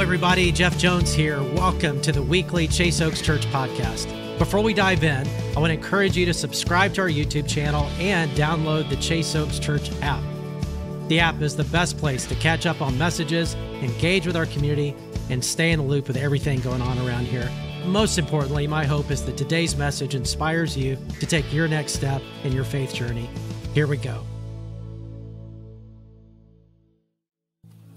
everybody. Jeff Jones here. Welcome to the weekly Chase Oaks Church podcast. Before we dive in, I want to encourage you to subscribe to our YouTube channel and download the Chase Oaks Church app. The app is the best place to catch up on messages, engage with our community, and stay in the loop with everything going on around here. Most importantly, my hope is that today's message inspires you to take your next step in your faith journey. Here we go.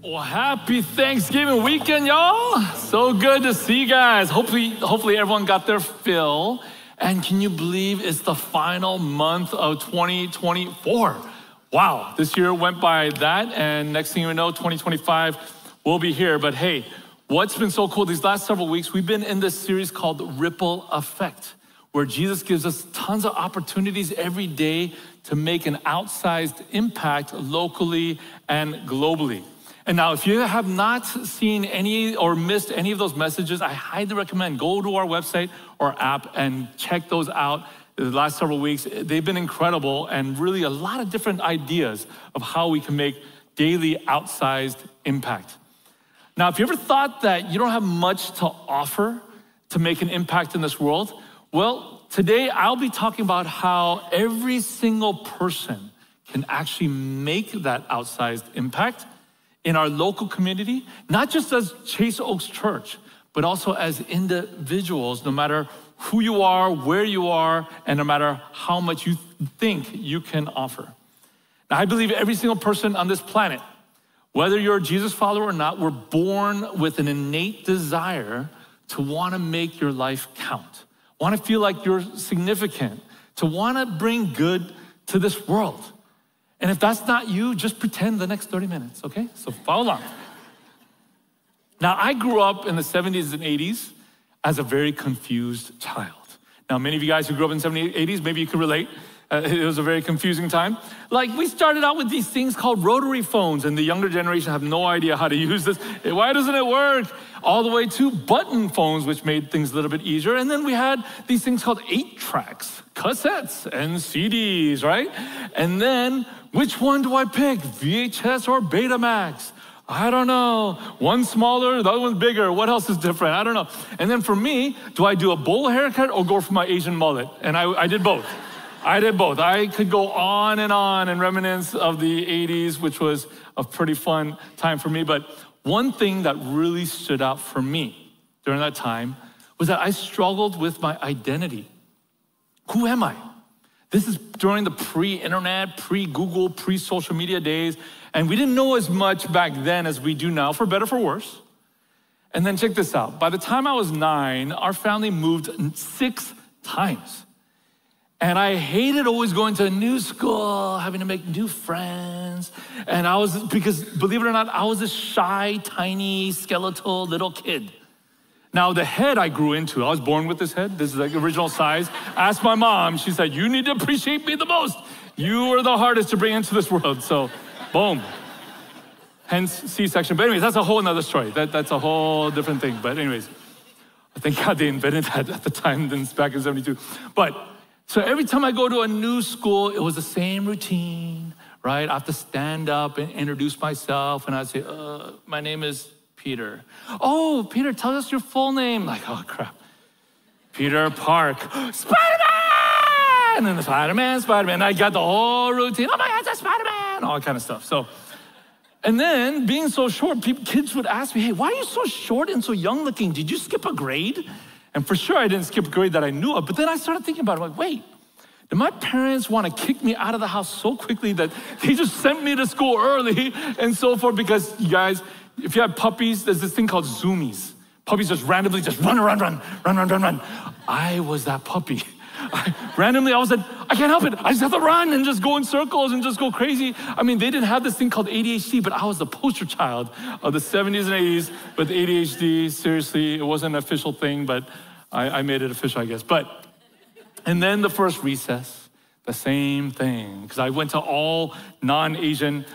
Well, happy Thanksgiving weekend, y'all. So good to see you guys. Hopefully everyone got their fill. And can you believe it's the final month of 2024? Wow, this year went by that, and next thing you know, 2025 will be here. But hey, what's been so cool these last several weeks, we've been in this series called Ripple Effect, where Jesus gives us tons of opportunities every day to make an outsized impact locally and globally. And now, if you have not seen any or missed any of those messages, I highly recommend go to our website or app and check those out. The last several weeks, they've been incredible and really a lot of different ideas of how we can make daily outsized impact. Now, if you ever thought that you don't have much to offer to make an impact in this world, well, today I'll be talking about how every single person can actually make that outsized impact in our local community, not just as Chase Oaks Church, but also as individuals, no matter who you are, where you are, and no matter how much you think you can offer. Now, I believe every single person on this planet, whether you're a Jesus follower or not, we're born with an innate desire to want to make your life count, want to feel like you're significant, to want to bring good to this world. And if that's not you, just pretend the next 30 minutes, okay? So follow along. Now, I grew up in the 70s and 80s as a very confused child. Now, many of you guys who grew up in the 70s, 80s, maybe you can relate. It was a very confusing time. Like, we started out with these things called rotary phones, and the younger generation have no idea how to use this. Why doesn't it work? All the way to button phones, which made things a little bit easier. And then we had these things called 8-tracks, cassettes, and CDs, right? And then, which one do I pick, VHS or Betamax? I don't know. One smaller, the other one's bigger. What else is different? I don't know. And then for me, do I do a bowl haircut or go for my Asian mullet? And I did both. I could go on and reminisce of the 80s, which was a pretty fun time for me. But one thing that really stood out for me during that time was that I struggled with my identity. Who am I? This is during the pre-internet, pre-Google, pre-social media days. And we didn't know as much back then as we do now, for better or for worse. And then check this out. By the time I was 9, our family moved 6 times. And I hated always going to a new school, having to make new friends. And because believe it or not, I was a shy, tiny, skeletal little kid. Now, the head I grew into, I was born with this head. This is like original size. Asked my mom, she said, you need to appreciate me the most. You were the hardest to bring into this world. So, boom. Hence C-section. But anyways, that's a whole nother story. That's a whole different thing. But anyways, thank God they invented that at the time, then back in 72. So every time I go to a new school, it was the same routine, right? I have to stand up and introduce myself, and I'd say, my name is Peter. Oh, Peter, tell us your full name. Like, oh, crap. Peter Park. Spider-Man! And then the Spider-Man. I got the whole routine. Oh my God, that's Spider-Man! All that kind of stuff. And then, being so short, kids would ask me, hey, why are you so short and so young looking? Did you skip a grade? And for sure, I didn't skip a grade that I knew of. But then I started thinking about it. I'm like, wait, did my parents want to kick me out of the house so quickly that they just sent me to school early and so forth? Because, you guys, if you have puppies, there's this thing called zoomies. Puppies just randomly just run. I was that puppy. Randomly, I was like, I can't help it. I just have to run and just go in circles and just go crazy. I mean, they didn't have this thing called ADHD, but I was the poster child of the 70s and 80s with ADHD. Seriously, it wasn't an official thing, but I made it official, I guess. And then the first recess, the same thing. Because I went to all non-Asian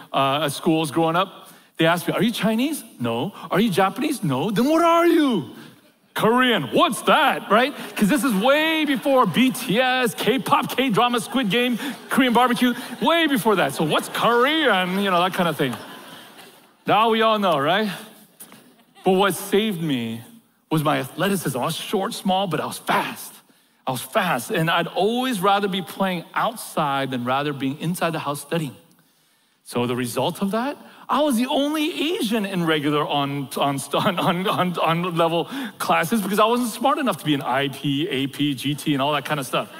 schools growing up. They asked me, are you Chinese? No. Are you Japanese? No. Then what are you? Korean, what's that, right? Because this is way before BTS, K-pop, K-drama, Squid Game, Korean barbecue, way before that. So what's Korean, that kind of thing. Now we all know, right? But what saved me was my athleticism. I was short, small, but I was fast. And I'd always rather be playing outside than rather being inside the house studying. So the result of that, I was the only Asian in regular on level classes because I wasn't smart enough to be an IP, AP, GT, and all that kind of stuff.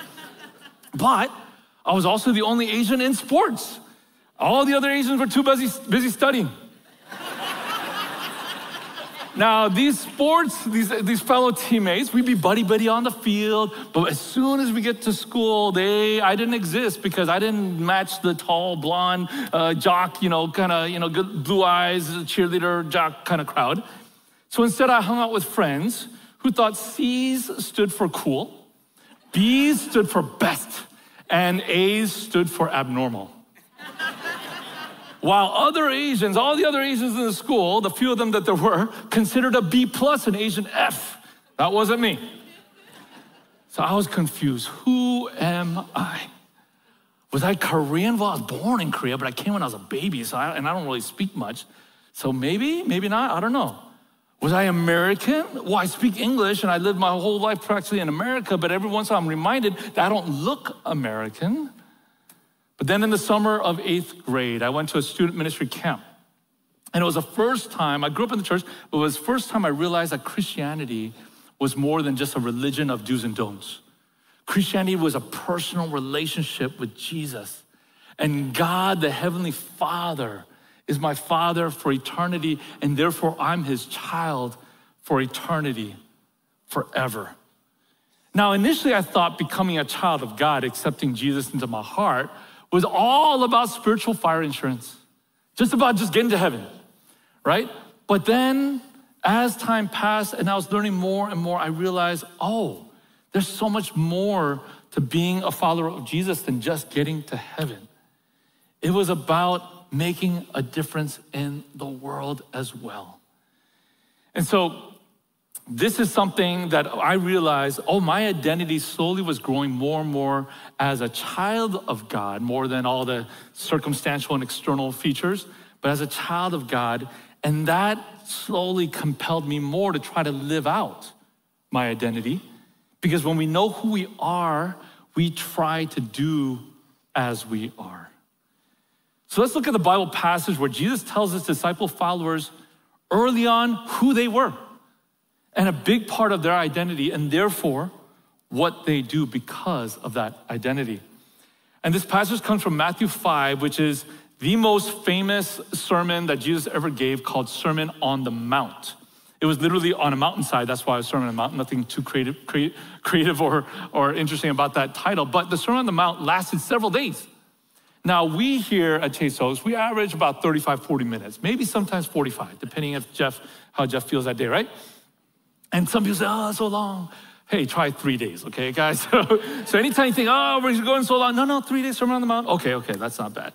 But I was also the only Asian in sports. All the other Asians were too busy studying. Now, these fellow teammates, we'd be buddy on the field, but as soon as we get to school, I didn't exist because I didn't match the tall, blonde, jock, good blue eyes, cheerleader, jock kind of crowd. So instead, I hung out with friends who thought C's stood for cool, B's stood for best, and A's stood for abnormal. While all the other Asians in the school, the few of them that there were, considered a B+ an Asian F. That wasn't me. So I was confused. Who am I? Was I Korean? Well, I was born in Korea, but I came when I was a baby, and I don't really speak much. So maybe not, I don't know. Was I American? Well, I speak English, and I lived my whole life practically in America, but every once in a while I'm reminded that I don't look American. But then in the summer of 8th grade, I went to a student ministry camp. And it was the first time, I grew up in the church, but it was the first time I realized that Christianity was more than just a religion of do's and don'ts. Christianity was a personal relationship with Jesus. And God, the Heavenly Father, is my Father for eternity, and therefore I'm His child for eternity, forever. Now, initially I thought becoming a child of God, accepting Jesus into my heart, was all about spiritual fire insurance, just getting to heaven, right? But then as time passed and I was learning more and more, I realized, there's so much more to being a follower of Jesus than just getting to heaven. It was about making a difference in the world as well. And so this is something that I realized, my identity slowly was growing more and more as a child of God, more than all the circumstantial and external features, but as a child of God. And that slowly compelled me more to try to live out my identity. Because when we know who we are, we try to do as we are. So let's look at the Bible passage where Jesus tells his disciple followers early on who they were. And a big part of their identity, and therefore what they do because of that identity. And this passage comes from Matthew 5, which is the most famous sermon that Jesus ever gave, called Sermon on the Mount. It was literally on a mountainside. That's why it was Sermon on the Mount. Nothing too creative or interesting about that title. But the Sermon on the Mount lasted several days. Now, we here at Chase Oaks, we average about 35, 40 minutes, maybe sometimes 45, depending how Jeff feels that day, right? And some people say, it's so long. Hey, try 3 days, okay, guys? So anytime you think, we're going so long. No, 3 days Sermon on the Mount. Okay, that's not bad.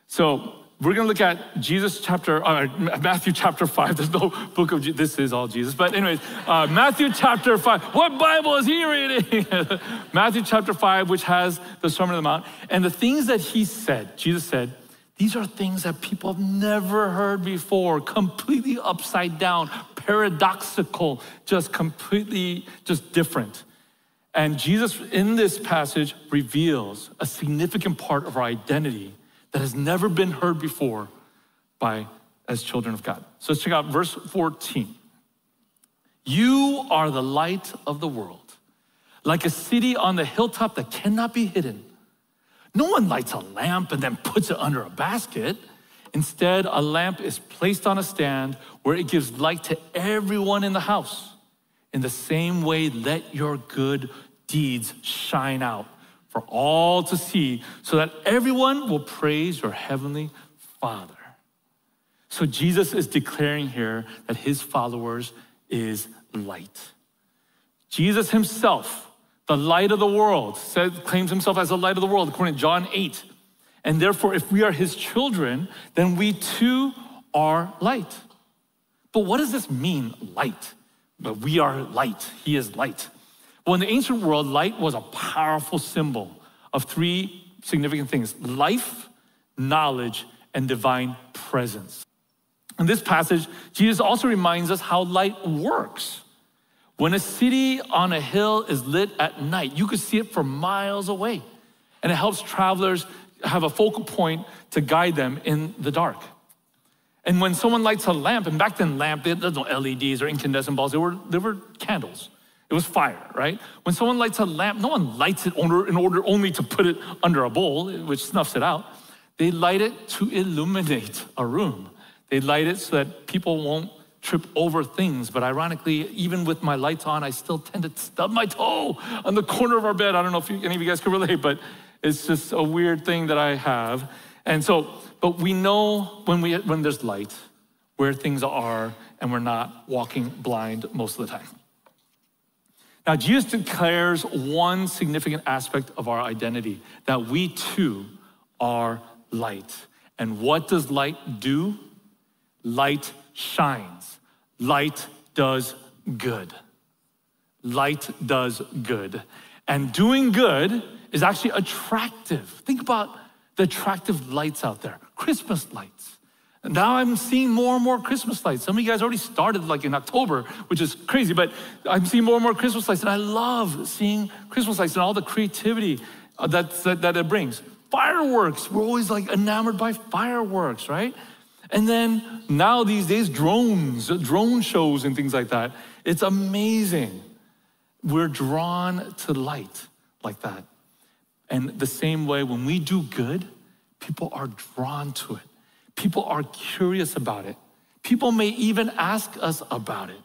So we're gonna look at Matthew chapter 5. There's no book of Jesus. This is all Jesus. But anyways, Matthew chapter 5. What Bible is he reading? Matthew chapter 5, which has the Sermon on the Mount. And the things that Jesus said, these are things that people have never heard before, completely upside down, paradoxical, just different. And Jesus, in this passage, reveals a significant part of our identity that has never been heard before as children of God. So let's check out verse 14. You are the light of the world, like a city on the hilltop that cannot be hidden. No one lights a lamp and then puts it under a basket. Instead, a lamp is placed on a stand where it gives light to everyone in the house. In the same way, let your good deeds shine out for all to see, so that everyone will praise your heavenly Father. So Jesus is declaring here that his followers is light. Jesus himself, the light of the world, claims himself as the light of the world, according to John 8. And therefore, if we are his children, then we too are light. But what does this mean, light? But we are light, he is light. Well, in the ancient world, light was a powerful symbol of three significant things: life, knowledge, and divine presence. In this passage, Jesus also reminds us how light works. When a city on a hill is lit at night, you can see it for miles away. And it helps travelers have a focal point to guide them in the dark. And when someone lights a lamp, and back then there's no LEDs or incandescent bulbs, they were candles. It was fire, right? When someone lights a lamp, no one lights it in order only to put it under a bowl, which snuffs it out. They light it to illuminate a room. They light it so that people won't trip over things. But ironically, even with my lights on, I still tend to stub my toe on the corner of our bed. I don't know if any of you guys can relate, but it's just a weird thing that I have. And so, but we know when there's light, where things are, and we're not walking blind most of the time. Now, Jesus declares one significant aspect of our identity, that we too are light. And what does light do? Light shines. Light does good. Light does good. And doing good is actually attractive. Think about the attractive lights out there. Christmas lights. And now I'm seeing more and more Christmas lights. Some of you guys already started like in October, which is crazy, but I'm seeing more and more Christmas lights, and I love seeing Christmas lights and all the creativity that it brings. Fireworks, we're always like enamored by fireworks, right? And then now these days, drone shows and things like that. It's amazing. We're drawn to light like that. And the same way, when we do good, people are drawn to it. People are curious about it. People may even ask us about it.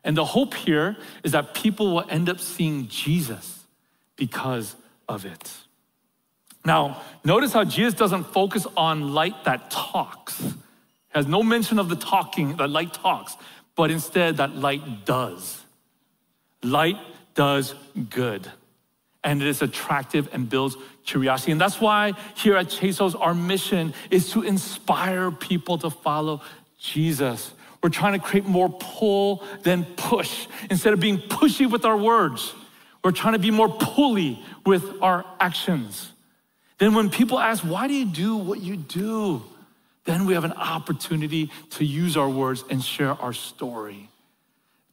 And the hope here is that people will end up seeing Jesus because of it. Now, notice how Jesus doesn't focus on light that talks. Has no mention of the talking, that light talks, but instead that light does. Light does good. And it is attractive and builds curiosity. And that's why here at Chasos, our mission is to inspire people to follow Jesus. We're trying to create more pull than push. Instead of being pushy with our words, we're trying to be more pulley with our actions. Then when people ask, why do you do what you do? Then we have an opportunity to use our words and share our story.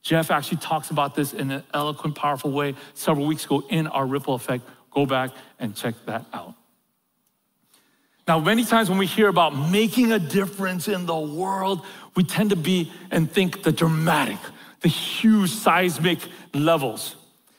Jeff actually talks about this in an eloquent, powerful way several weeks ago in our Ripple Effect. Go back and check that out. Now, many times when we hear about making a difference in the world, we tend to be and think the dramatic, the huge seismic levels.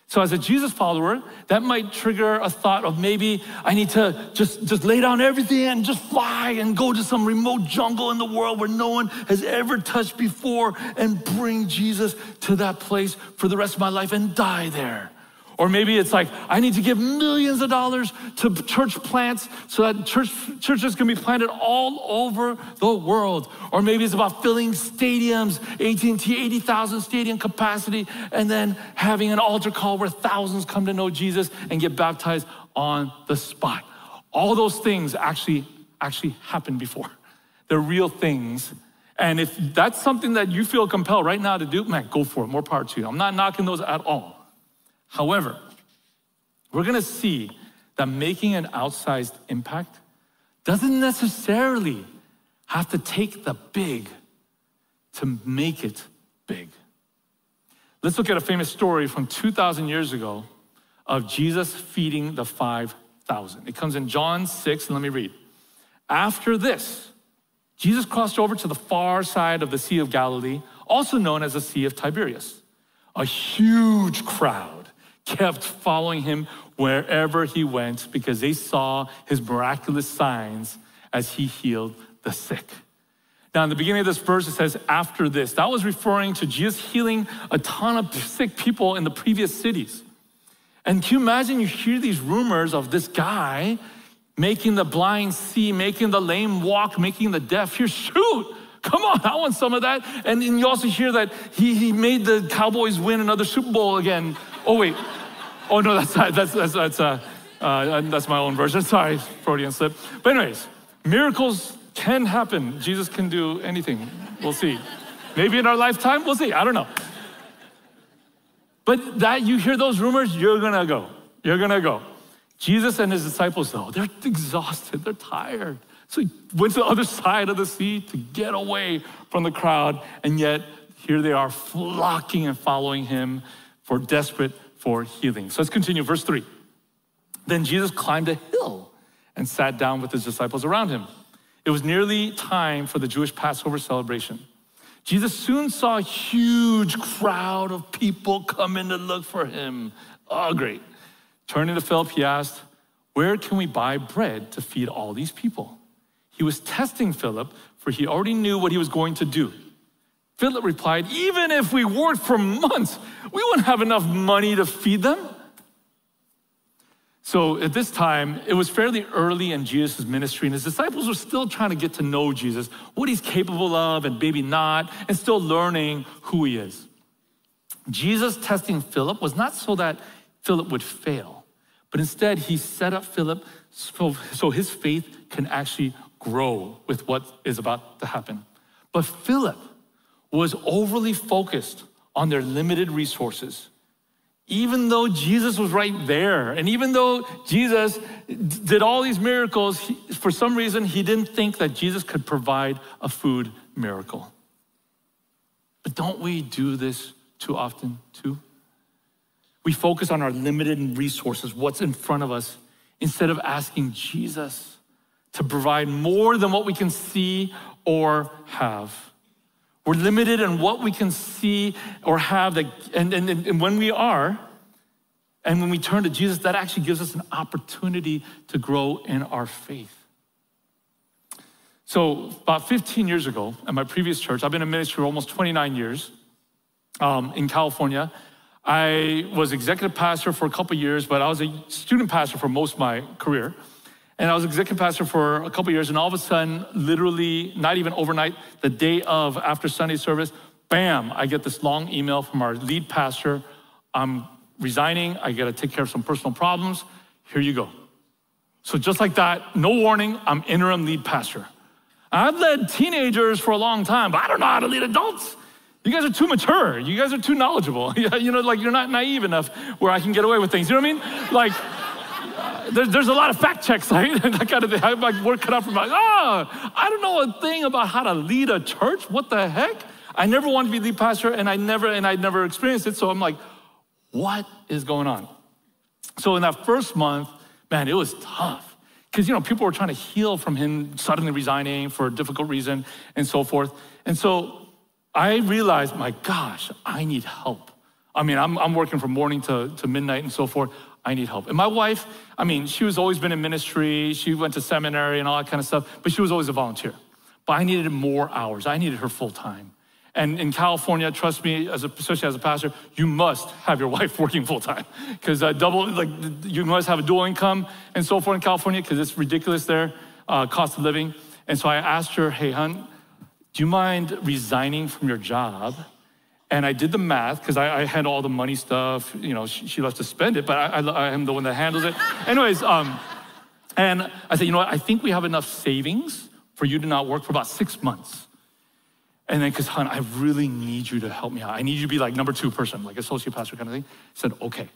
So as a Jesus follower, that might trigger a thought of maybe I need to just lay down everything and just fly and go to some remote jungle in the world where no one has ever touched before and bring Jesus to that place for the rest of my life and die there. Or maybe it's like, I need to give millions of dollars to church plants so that churches can be planted all over the world. Or maybe it's about filling stadiums, AT&T 80,000 stadium capacity, and then having an altar call where thousands come to know Jesus and get baptized on the spot. All those things actually happened before. They're real things. And if that's something that you feel compelled right now to do, man, go for it. More power to you. I'm not knocking those at all. However, we're gonna see that making an outsized impact doesn't necessarily have to take the big to make it big. Let's look at a famous story from 2,000 years ago of Jesus feeding the 5,000. It comes in John 6, and let me read. After this, Jesus crossed over to the far side of the Sea of Galilee, also known as the Sea of Tiberias. A huge crowd kept following him wherever he went because they saw his miraculous signs as he healed the sick. Now, in the beginning of this verse, it says, after this. That was referring to Jesus healing a ton of sick people in the previous cities. And can you imagine, you hear these rumors of this guy making the blind see, making the lame walk, making the deaf hear. Shoot, come on, I want some of that. And then you also hear that he made the Cowboys win another Super Bowl again. Oh, wait. Oh, no, that's my own version. Sorry, Freudian slip. But anyways, miracles can happen. Jesus can do anything. We'll see. Maybe in our lifetime, we'll see. I don't know. But that you hear those rumors, you're gonna go. You're gonna go. Jesus and his disciples, though, they're exhausted. They're tired. So he went to the other side of the sea to get away from the crowd. And yet here they are flocking and following him desperate for healing. So let's continue, verse 3. Then Jesus climbed a hill and sat down with his disciples around him. It was nearly time for the Jewish Passover celebration. Jesus soon saw a huge crowd of people come in to look for him. Oh, great. Turning to Philip, he asked, where can we buy bread to feed all these people? He was testing Philip, for he already knew what he was going to do. Philip replied, even if we worked for months, we wouldn't have enough money to feed them. So at this time, it was fairly early in Jesus' ministry, and his disciples were still trying to get to know Jesus, what he's capable of and maybe not, and still learning who he is. Jesus testing Philip was not so that Philip would fail, but instead he set up Philip so his faith can actually grow with what is about to happen. But Philip was overly focused on their limited resources. Even though Jesus was right there, and even though Jesus did all these miracles, for some reason, he didn't think that Jesus could provide a food miracle. But don't we do this too often too? We focus on our limited resources, what's in front of us, instead of asking Jesus to provide more than what we can see or have. We're limited in what we can see or have, and when we are, and when we turn to Jesus, that actually gives us an opportunity to grow in our faith. So about 15 years ago, at my previous church, I've been in ministry for almost 29 years in California. I was executive pastor for a couple years, but I was a student pastor for most of my career. And I was executive pastor for a couple years, and all of a sudden, literally, not even overnight, the day of after Sunday service, bam, I get this long email from our lead pastor. I'm resigning, I gotta take care of some personal problems. Here you go. So just like that, no warning, I'm interim lead pastor. I've led teenagers for a long time, but I don't know how to lead adults. You guys are too mature. You guys are too knowledgeable. You know, like you're not naive enough where I can get away with things. You know what I mean? Like, there's a lot of fact checks, right? That kind of thing. I have my work cut out from like, I don't know a thing about how to lead a church. What the heck? I never wanted to be lead pastor, and I'd never experienced it. So I'm like, what is going on? So in that first month, man, it was tough. Because, people were trying to heal from him suddenly resigning for a difficult reason and so forth. And so I realized, my gosh, I need help. I mean, I'm working from morning to midnight and so forth. I need help. And my wife, she was always been in ministry. She went to seminary and all that kind of stuff, but she was always a volunteer. But I needed more hours. I needed her full time. And in California, trust me, especially as a pastor, you must have your wife working full time, because you must have a dual income and so forth in California, because it's ridiculous there, cost of living. And so I asked her, hey, hon, do you mind resigning from your job? And I did the math, because I had all the money stuff. She loves to spend it, but I am the one that handles it. Anyways, and I said, I think we have enough savings for you to not work for about 6 months. And then, because, hon, I really need you to help me out. I need you to be like number 2 person, like associate pastor kind of thing. I said, okay.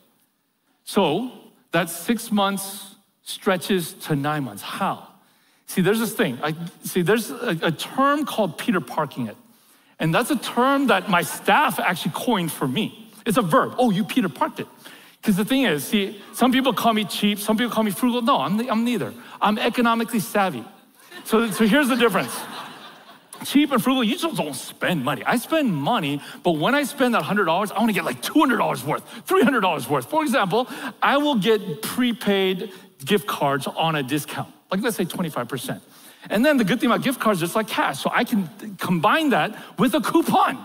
So that 6 months stretches to 9 months. How? See, there's this thing. There's a term called Peter parking it. And that's a term that my staff actually coined for me. It's a verb. Oh, you Peter parked it. Because the thing is, see, some people call me cheap, some people call me frugal. No, I'm neither. I'm economically savvy. So here's the difference. Cheap and frugal, you just don't spend money. I spend money, but when I spend that $100, I want to get like $200 worth, $300 worth. For example, I will get prepaid gift cards on a discount, like let's say 25%. And then the good thing about gift cards, it's like cash. So I can combine that with a coupon.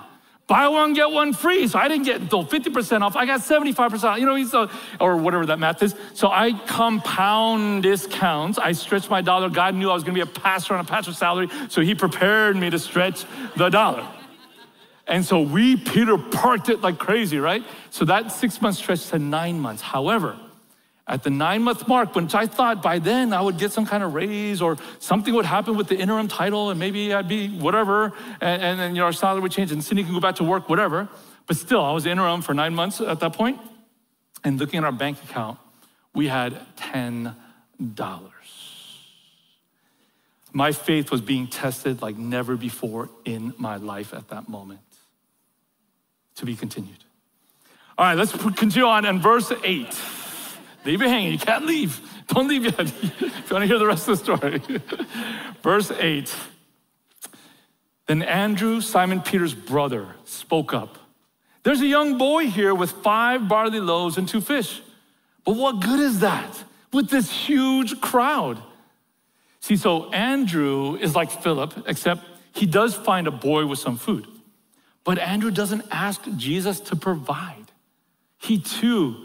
Buy one, get one free. So I didn't get 50% off. I got 75%, or whatever that math is. So I compound discounts. I stretch my dollar. God knew I was going to be a pastor on a pastor's salary, so he prepared me to stretch the dollar. And so we Peter parked it like crazy, right? So that 6 months stretched to 9 months. However, at the 9-month mark, which I thought by then I would get some kind of raise or something would happen with the interim title and maybe I'd be whatever, and then our salary would change and Cindy can go back to work, whatever. But still, I was interim for 9 months at that point. And looking at our bank account, we had $10. My faith was being tested like never before in my life at that moment. To be continued. All right, let's continue on in verse 8. Leave it hanging, you can't leave. Don't leave yet if you want to hear the rest of the story. Verse 8. Then Andrew, Simon Peter's brother, spoke up. There's a young boy here with 5 barley loaves and 2 fish. But what good is that with this huge crowd? See, so Andrew is like Philip, except he does find a boy with some food. But Andrew doesn't ask Jesus to provide. He too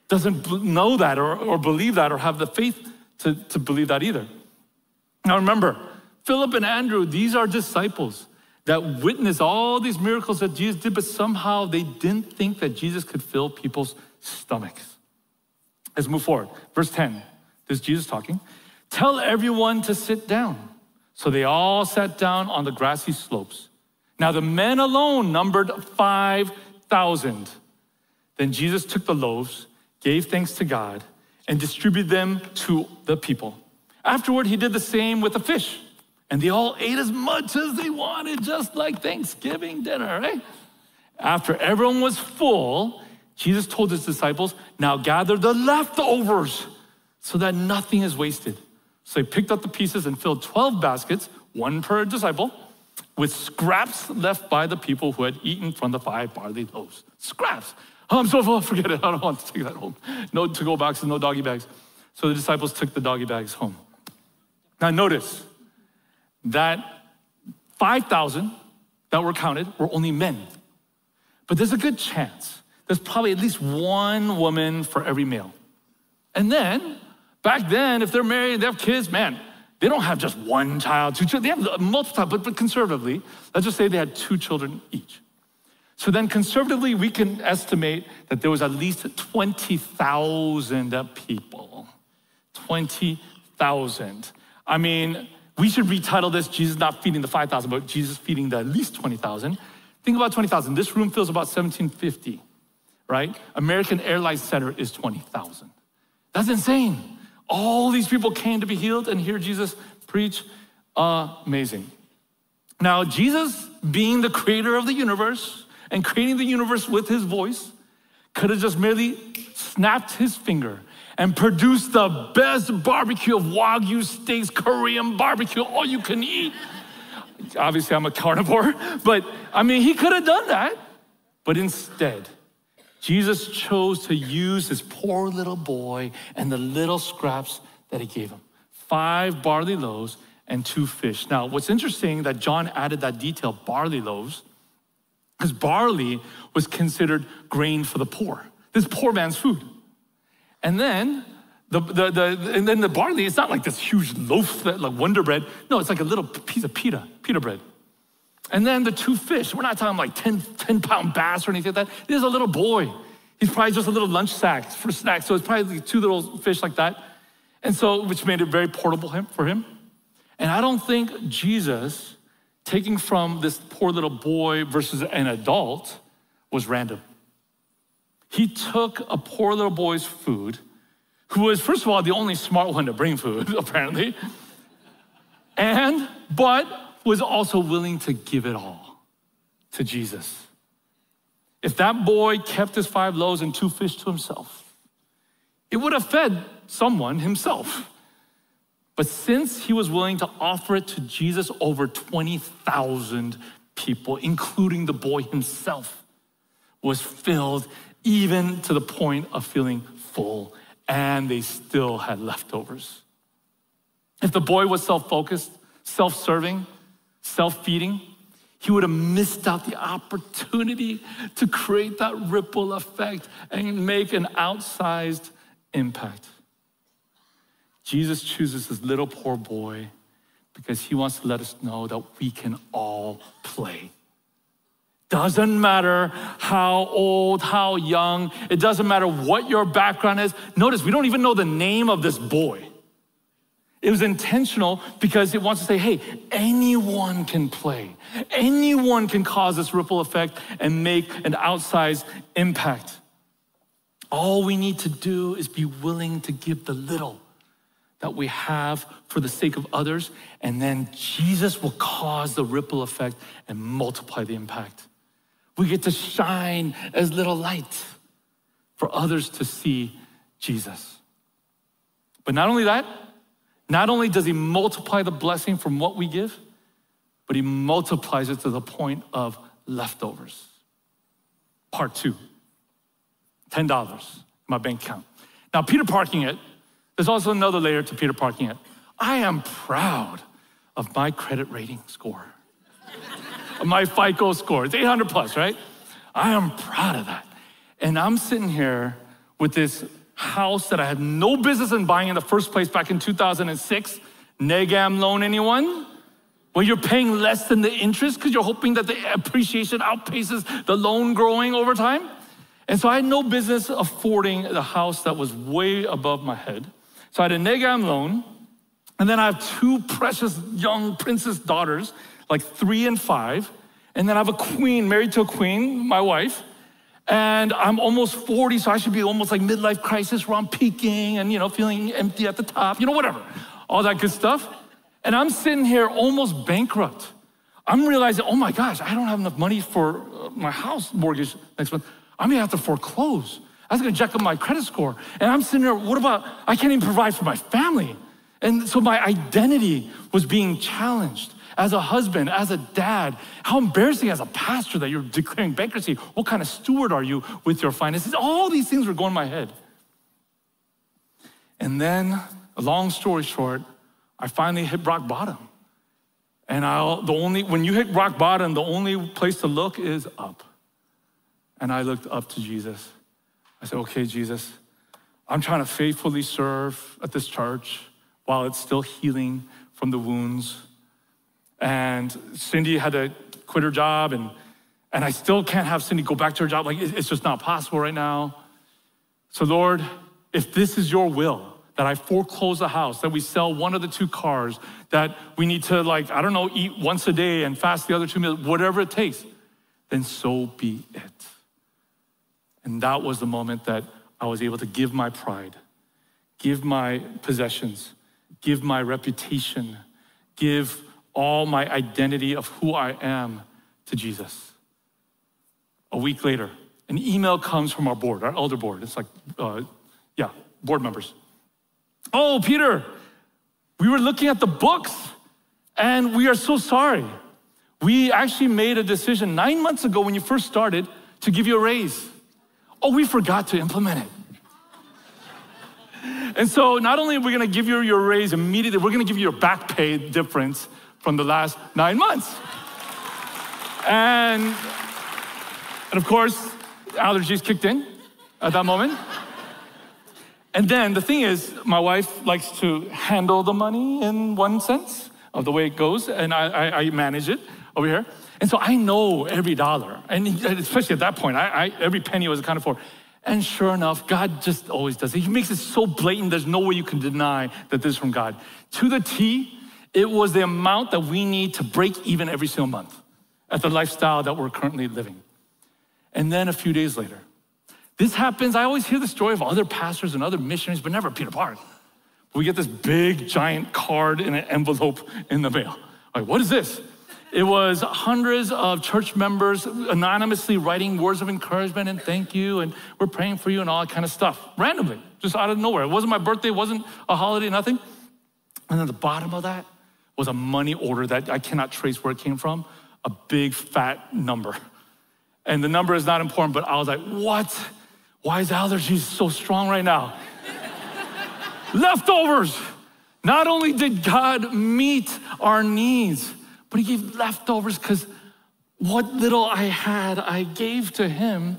doesn't know that or believe that or have the faith to believe that either. Now remember, Philip and Andrew, these are disciples that witnessed all these miracles that Jesus did, but somehow they didn't think that Jesus could fill people's stomachs. Let's move forward. Verse 10, this is Jesus talking. Tell everyone to sit down. So they all sat down on the grassy slopes. Now the men alone numbered 5,000. Then Jesus took the loaves, gave thanks to God, and distributed them to the people. Afterward, he did the same with the fish. And they all ate as much as they wanted, just like Thanksgiving dinner, right? After everyone was full, Jesus told his disciples, now gather the leftovers so that nothing is wasted. So they picked up the pieces and filled 12 baskets, 1 per disciple, with scraps left by the people who had eaten from the 5 barley loaves. Scraps. Oh, I'm so full, forget it. I don't want to take that home. No to-go boxes, no doggy bags. So the disciples took the doggy bags home. Now notice that 5,000 that were counted were only men. But there's a good chance there's probably at least 1 woman for every male. And then, back then, if they're married, they have kids, man, they don't have just 1 child, 2 children. They have multiple, but conservatively, let's just say they had 2 children each. So then conservatively, we can estimate that there was at least 20,000 people. 20,000. I mean, we should retitle this, Jesus not feeding the 5,000, but Jesus feeding the at least 20,000. Think about 20,000. This room fills about 1,750, right? American Airlines Center is 20,000. That's insane. All these people came to be healed and hear Jesus preach. Amazing. Now, Jesus, being the creator of the universe and creating the universe with his voice, could have just merely snapped his finger and produced the best barbecue of Wagyu steaks, Korean barbecue, all you can eat. Obviously, I'm a carnivore, but I mean, he could have done that. But instead, Jesus chose to use this poor little boy and the little scraps that he gave him. 5 barley loaves and 2 fish. Now, what's interesting that John added that detail, barley loaves, because barley was considered grain for the poor. This poor man's food. And then the barley, it's not like this huge loaf, like Wonder Bread. No, it's like a little piece of pita bread. And then the 2 fish, we're not talking like 10-pound bass or anything like that. There's a little boy. He's probably just a little lunch sack for snacks. So it's probably like 2 little fish like that. And so, which made it very portable for him. And I don't think Jesus taking from this poor little boy versus an adult was random. He took a poor little boy's food, who was, first of all, the only smart one to bring food, apparently, but was also willing to give it all to Jesus. If that boy kept his 5 loaves and 2 fish to himself, it would have fed someone himself. But since he was willing to offer it to Jesus, over 20,000 people, including the boy himself, was filled even to the point of feeling full, and they still had leftovers. If the boy was self-focused, self-serving, self-feeding, he would have missed out the opportunity to create that ripple effect and make an outsized impact. Jesus chooses this little poor boy because he wants to let us know that we can all play. Doesn't matter how old, how young, it doesn't matter what your background is. Notice, we don't even know the name of this boy. It was intentional because it wants to say, hey, anyone can play. Anyone can cause this ripple effect and make an outsized impact. All we need to do is be willing to give the little that we have for the sake of others, and then Jesus will cause the ripple effect and multiply the impact. We get to shine as little light for others to see Jesus. But not only that, not only does he multiply the blessing from what we give, but he multiplies it to the point of leftovers. Part 2, $10 in my bank account. Now, Peter parking it, there's also another layer to Peter parking it. I am proud of my credit rating score, of my FICO score. It's 800 plus, right? I am proud of that. And I'm sitting here with this house that I had no business in buying in the first place back in 2006. Negam loan, anyone? Well, you're paying less than the interest because you're hoping that the appreciation outpaces the loan growing over time. And so I had no business affording the house that was way above my head. So I had a Negam loan, and then I have 2 precious young princess daughters, like 3 and 5. And then I have a queen, married to a queen, my wife. And I'm almost 40, so I should be almost like midlife crisis where I'm peaking and, feeling empty at the top, whatever. All that good stuff. And I'm sitting here almost bankrupt. I'm realizing, oh my gosh, I don't have enough money for my house mortgage next month. I'm gonna have to foreclose. That's gonna jack up my credit score. And I'm sitting there, what about, I can't even provide for my family. And so my identity was being challenged as a husband, as a dad. How embarrassing as a pastor that you're declaring bankruptcy. What kind of steward are you with your finances? All these things were going in my head. And then, a long story short, I finally hit rock bottom. And when you hit rock bottom, the only place to look is up. And I looked up to Jesus. I said, okay, Jesus, I'm trying to faithfully serve at this church while it's still healing from the wounds. And Cindy had to quit her job, and I still can't have Cindy go back to her job. Like, it's just not possible right now. So Lord, if this is your will, that I foreclose the house, that we sell one of the 2 cars, that we need to eat once a day and fast the other 2 meals, whatever it takes, then so be it. And that was the moment that I was able to give my pride, give my possessions, give my reputation, give all my identity of who I am to Jesus. A week later, an email comes from our board, our elder board. It's like, board members. Oh, Peter, we were looking at the books and we are so sorry. We actually made a decision 9 months ago when you first started to give you a raise. Oh, we forgot to implement it. And so not only are we gonna give you your raise immediately, we're gonna give you your back pay difference from the last 9 months. And of course, allergies kicked in at that moment. And then the thing is, my wife likes to handle the money in one sense of the way it goes, and I manage it over here. And so I know every dollar, and especially at that point, every penny was accounted for. And sure enough, God just always does it. He makes it so blatant, there's no way you can deny that this is from God. To the T, it was the amount that we need to break even every single month at the lifestyle that we're currently living. And then a few days later, this happens. I always hear the story of other pastors and other missionaries, but never Peter Park. We get this big, giant card in an envelope in the mail. Like, what is this? It was hundreds of church members anonymously writing words of encouragement and thank you, and we're praying for you and all that kind of stuff, randomly, just out of nowhere. It wasn't my birthday, it wasn't a holiday, nothing. And then the bottom of that was a money order that I cannot trace where it came from, a big fat number. And the number is not important, but I was like, what? Why is allergies so strong right now? Leftovers. Not only did God meet our needs, but he gave leftovers because what little I had, I gave to him.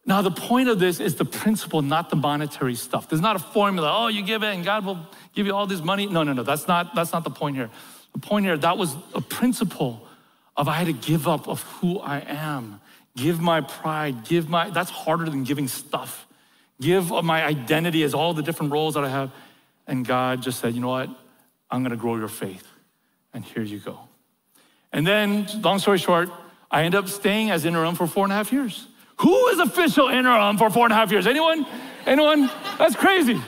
Now, the point of this is the principle, not the monetary stuff. There's not a formula, oh, you give it and God will give you all this money. No, that's not the point here. The point here, that was a principle of I had to give up of who I am. Give my pride, that's harder than giving stuff. Give my identity as all the different roles that I have. And God just said, you know what? I'm gonna grow your faith. And here you go. And then, long story short, I ended up staying as interim for 4.5 years. Who is official interim for 4.5 years? Anyone? That's crazy.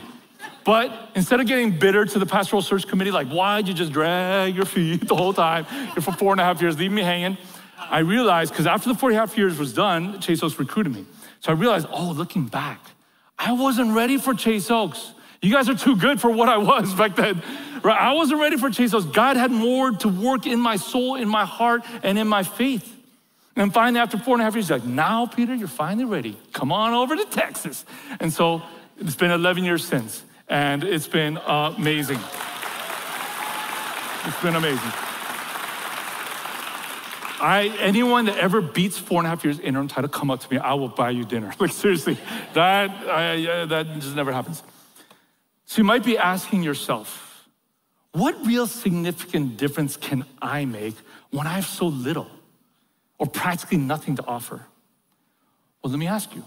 But instead of getting bitter to the pastoral search committee, like, why'd you just drag your feet the whole time for 4.5 years, leave me hanging? I realized, because after the 4.5 years was done, Chase Oaks recruited me. So I realized, looking back, I wasn't ready for Chase Oaks. You guys are too good for what I was back then. Right? I wasn't ready for Chase Oaks. God had more to work in my soul, in my heart, and in my faith. And finally, after 4.5 years, he's like, now, Peter, you're finally ready. Come on over to Texas. And so it's been 11 years since, and it's been amazing. It's been amazing. Anyone that ever beats 4.5 years interim title, come up to me. I will buy you dinner. Like, seriously, that just never happens. So you might be asking yourself, what real significant difference can I make when I have so little or practically nothing to offer? Well, let me ask you,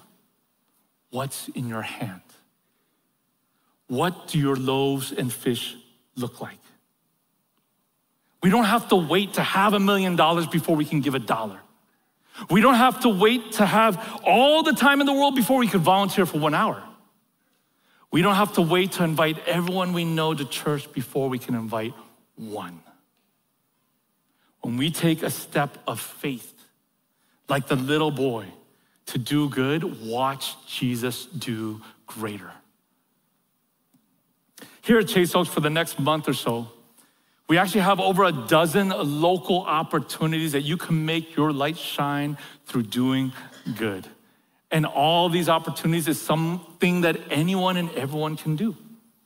what's in your hand? What do your loaves and fish look like? We don't have to wait to have $1 million before we can give $1. We don't have to wait to have all the time in the world before we could volunteer for 1 hour. We don't have to wait to invite everyone we know to church before we can invite one. When we take a step of faith, like the little boy, to do good, watch Jesus do greater. Here at Chase Oaks for the next month or so, we actually have over a dozen local opportunities that you can make your light shine through doing good. And all these opportunities is something that anyone and everyone can do.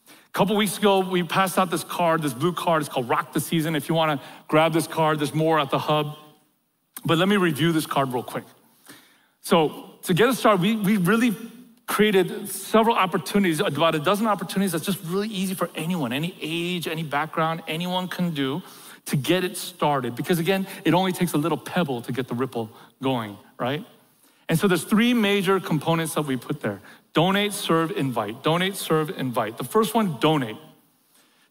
A couple weeks ago, we passed out this card, this blue card. It's called Rock the Season. If you want to grab this card, there's more at the hub. But let me review this card real quick. So to get us started, we really created several opportunities, about a dozen opportunities that's just really easy for anyone, any age, any background, anyone can do to get it started. Because again, it only takes a little pebble to get the ripple going, right? And so there's 3 major components that we put there. Donate, serve, invite. Donate, serve, invite. The first one, donate.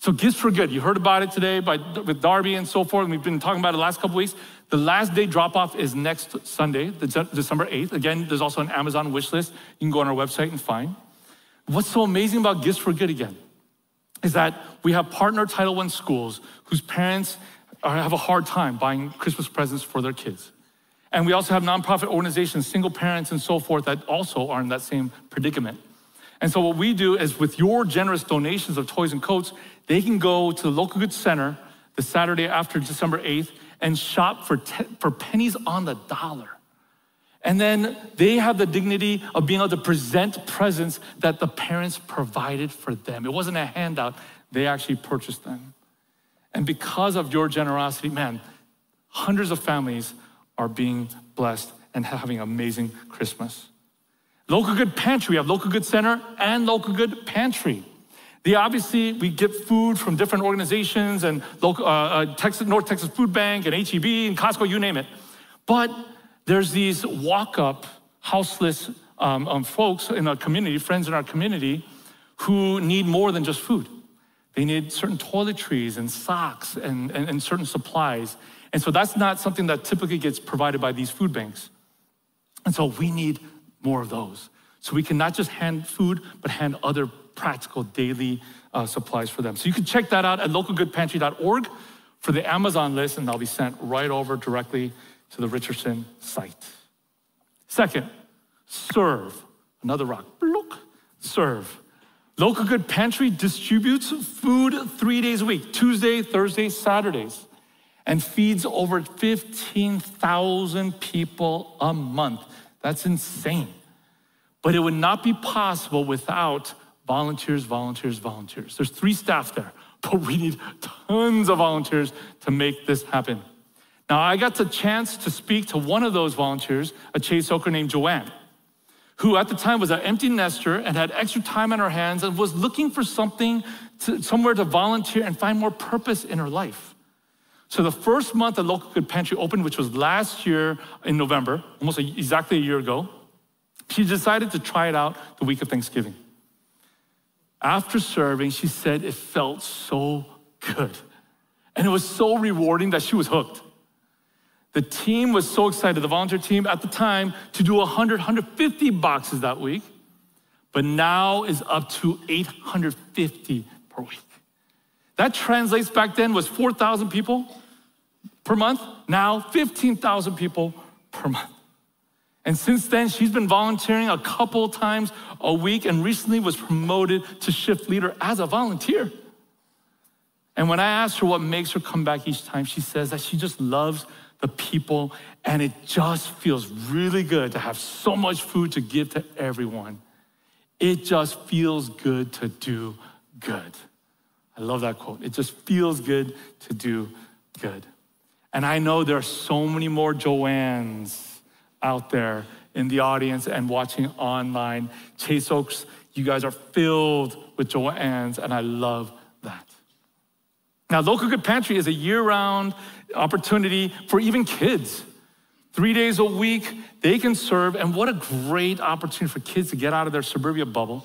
So Gifts for Good, you heard about it today with Darby and so forth, and we've been talking about it the last couple weeks. The last day drop-off is next Sunday, December 8th. Again, there's also an Amazon wish list you can go on our website and find. What's so amazing about Gifts for Good again is that we have partner Title I schools whose parents have a hard time buying Christmas presents for their kids. And we also have nonprofit organizations, single parents and so forth that also are in that same predicament. And so what we do is with your generous donations of toys and coats, they can go to the local goods center the Saturday after December 8th and shop for pennies on the dollar. And then they have the dignity of being able to present presents that the parents provided for them. It wasn't a handout, they actually purchased them. And because of your generosity, man, hundreds of families are being blessed and having an amazing Christmas. Local Good Pantry, we have Local Good Center and Local Good Pantry. We get food from different organizations and local, North Texas Food Bank and HEB and Costco, you name it. But there's these walk-up, houseless folks in our community, friends in our community, who need more than just food. They need certain toiletries and socks and certain supplies. And so that's not something that typically gets provided by these food banks. And so we need more of those. So we can not just hand food, but hand other practical daily supplies for them. So you can check that out at localgoodpantry.org for the Amazon list, and they'll be sent right over directly to the Richardson site. Second, serve. Another rock. Serve. Local Good Pantry distributes food 3 days a week, Tuesday, Thursday, Saturdays, and feeds over 15,000 people a month. That's insane. But it would not be possible without volunteers. There's 3 staff there, but we need tons of volunteers to make this happen. Now, I got the chance to speak to one of those volunteers, a Chase Oaker named Joanne, who at the time was an empty nester and had extra time on her hands and was looking for somewhere to volunteer and find more purpose in her life. So the first month that Local Good Pantry opened, which was last year in November, almost exactly a year ago, she decided to try it out the week of Thanksgiving. After serving, she said it felt so good. And it was so rewarding that she was hooked. The team was so excited, the volunteer team at the time, to do 150 boxes that week. but now is up to 850 per week. That translates back then was 4,000 people per month, now 15,000 people per month. And since then, she's been volunteering a couple times a week and recently was promoted to shift leader as a volunteer. And when I asked her what makes her come back each time, she says that she just loves the people and it just feels really good to have so much food to give to everyone. It just feels good to do good. I love that quote. It just feels good to do good. And I know there are so many more Joannes out there in the audience and watching online. Chase Oaks, you guys are filled with Joannes, and I love that. Now, Local Good Pantry is a year-round opportunity for even kids. 3 days a week, they can serve, and what a great opportunity for kids to get out of their suburbia bubble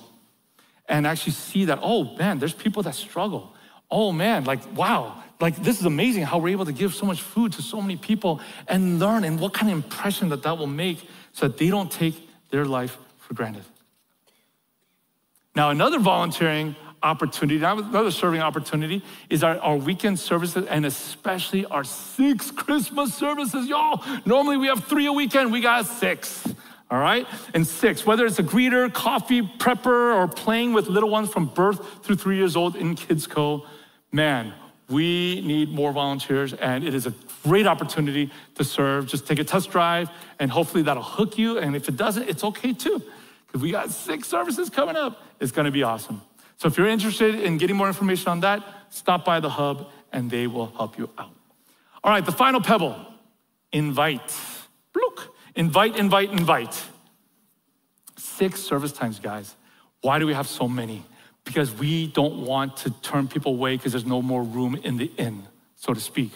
and actually see that, oh man, there's people that struggle. Oh man, like, wow, like this is amazing how we're able to give so much food to so many people and learn and what kind of impression that will make so that they don't take their life for granted. Now, another volunteering opportunity, another serving opportunity is our weekend services and especially our 6 Christmas services, y'all. Normally we have 3 a weekend, we got 6. All right? And 6, whether it's a greeter, coffee prepper, or playing with little ones from birth through 3 years old in Kids Co., man, we need more volunteers, and it is a great opportunity to serve. Just take a test drive, and hopefully that'll hook you, and if it doesn't, it's okay too, because we got 6 services coming up. It's gonna be awesome. So if you're interested in getting more information on that, stop by the hub, and they will help you out. All right, the final pebble, invite. Blook. Invite, invite, invite. 6 service times, guys. Why do we have so many? Because we don't want to turn people away because there's no more room in the inn, so to speak.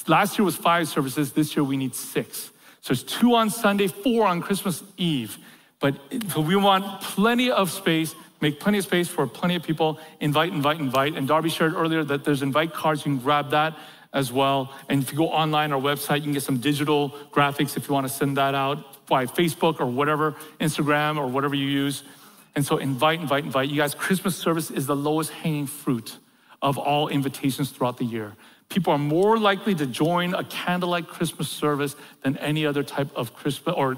Last year was 5 services. This year we need 6. So it's 2 on Sunday, 4 on Christmas Eve. But we want plenty of space, make plenty of space for plenty of people. Invite, invite, invite. And Darby shared earlier that there's invite cards. You can grab that as well. And if you go online, our website, you can get some digital graphics if you want to send that out by Facebook or whatever, Instagram or whatever you use. And so invite, invite, invite. You guys, Christmas service is the lowest hanging fruit of all invitations throughout the year. People are more likely to join a candlelight Christmas service than any other type of Christmas or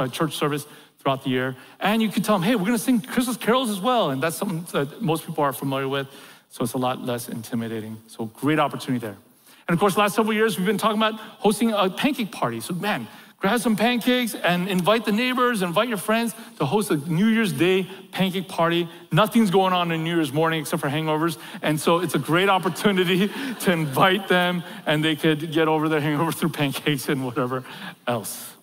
church service throughout the year. And you can tell them, hey, we're gonna sing Christmas carols as well. And that's something that most people are familiar with. So it's a lot less intimidating. So great opportunity there. And of course, last several years, we've been talking about hosting a pancake party. So man, grab some pancakes and invite the neighbors, invite your friends to host a New Year's Day pancake party. Nothing's going on New Year's morning except for hangovers. And so it's a great opportunity to invite them and they could get over their hangover through pancakes and whatever else.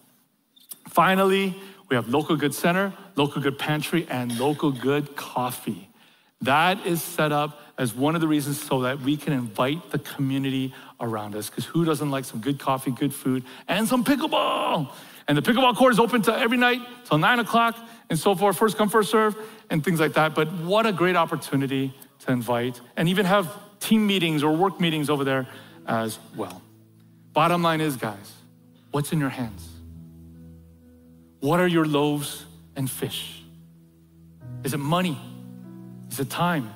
Finally, we have Local Good Center, Local Good Pantry, and Local Good Coffee. That is set up as one of the reasons so that we can invite the community around us, because who doesn't like some good coffee, good food, and some pickleball? And the pickleball court is open to every night till 9 o'clock and so forth, first come, first serve, and things like that. But what a great opportunity to invite and even have team meetings or work meetings over there as well. Bottom line is, guys, what's in your hands? What are your loaves and fish? Is it money? Is it time?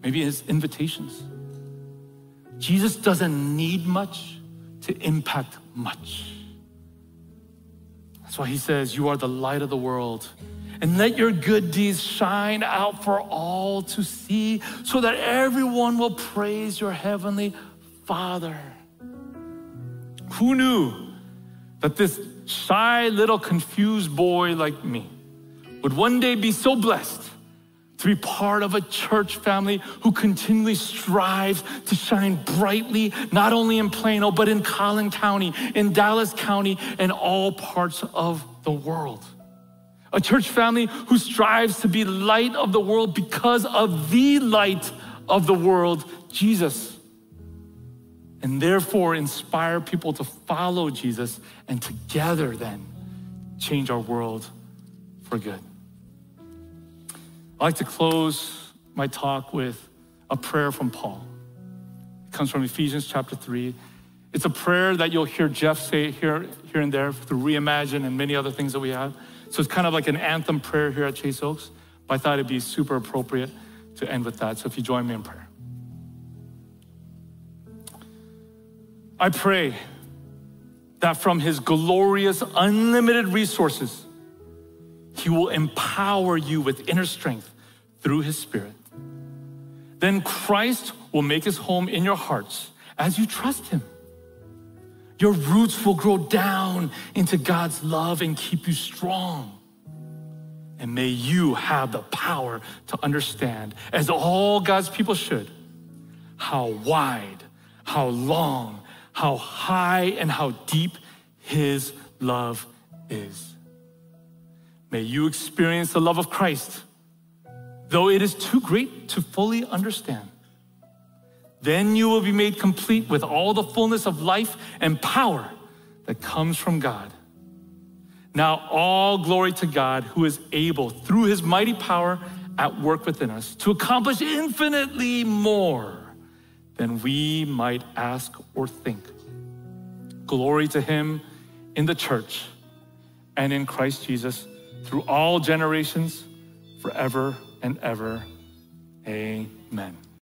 Maybe it's invitations. Jesus doesn't need much to impact much. That's why he says, you are the light of the world. And let your good deeds shine out for all to see, so that everyone will praise your heavenly Father. Who knew that this shy little confused boy like me would one day be so blessed to be part of a church family who continually strives to shine brightly, not only in Plano, but in Collin County, in Dallas County, and all parts of the world. A church family who strives to be light of the world because of the light of the world, Jesus. And therefore inspire people to follow Jesus and together then change our world for good. I'd like to close my talk with a prayer from Paul. It comes from Ephesians chapter 3. It's a prayer that you'll hear Jeff say here and there through Reimagine and many other things that we have. So it's kind of like an anthem prayer here at Chase Oaks, but I thought it'd be super appropriate to end with that. So if you join me in prayer. I pray that from his glorious, unlimited resources, he will empower you with inner strength through his Spirit. Then Christ will make his home in your hearts as you trust him. Your roots will grow down into God's love and keep you strong. And may you have the power to understand, as all God's people should, how wide, how long, how high, and how deep his love is. May you experience the love of Christ, though it is too great to fully understand. Then you will be made complete with all the fullness of life and power that comes from God. Now all glory to God, who is able, through his mighty power at work within us, to accomplish infinitely more than we might ask or think. Glory to him in the church and in Christ Jesus through all generations, forever and ever. Amen.